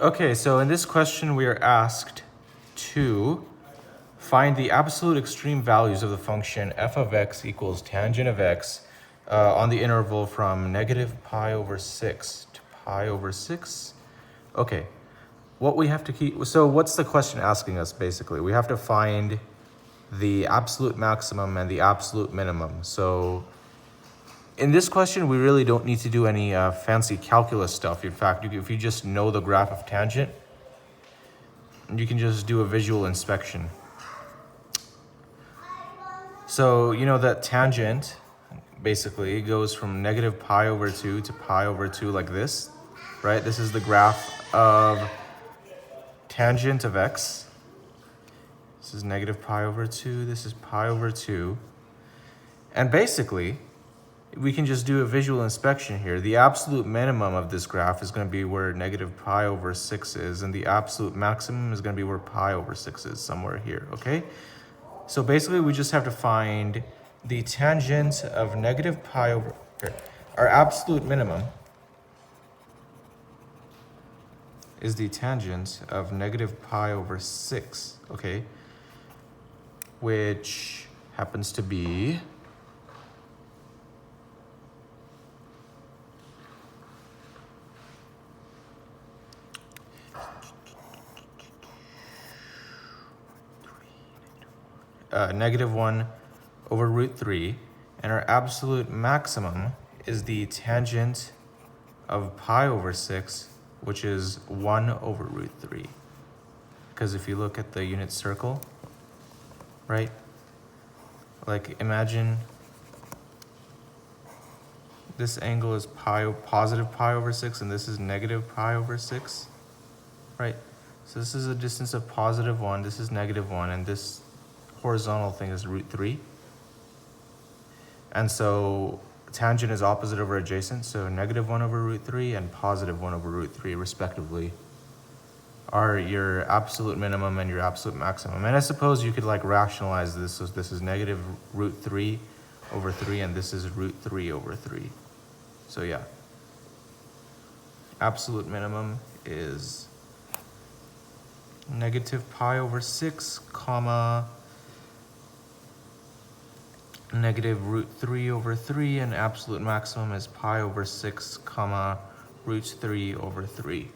Okay, so in this question we are asked to find the absolute extreme values of the function f of x equals tangent of x on the interval from negative pi over 6 to pi over 6. Okay, what we have to keep, so what's the question asking us basically? We have to find the absolute maximum and the absolute minimum. So in this question, we really don't need to do any fancy calculus stuff. In fact, if you just know the graph of tangent, you can just do a visual inspection. So you know that tangent basically goes from negative pi over 2 to pi over 2 like this, right? This is the graph of tangent of x. This is negative pi over 2, this is pi over 2. And basically, we can just do a visual inspection here. The absolute minimum of this graph is going to be where negative pi over 6 is, and the absolute maximum is going to be where pi over 6 is, somewhere here, okay? So basically, we just have to find the tangent of negative pi over, here. Our absolute minimum is the tangent of negative pi over 6, okay? Which happens to be negative 1 over root 3, and our absolute maximum is the tangent of pi over 6, which is 1 over root 3. Because if you look at the unit circle, right, like imagine this angle is positive pi over 6, and this is negative pi over 6, right? So this is a distance of positive 1, this is negative 1, and this horizontal thing is root 3. And so tangent is opposite over adjacent, so negative 1 over root 3 and positive 1 over root 3 respectively are your absolute minimum and your absolute maximum. And I suppose you could like rationalize this, so this is negative root 3 over 3 and this is root 3 over 3. So yeah, absolute minimum is negative pi over 6 comma negative root 3 over 3, and absolute maximum is pi over 6 comma root 3 over 3.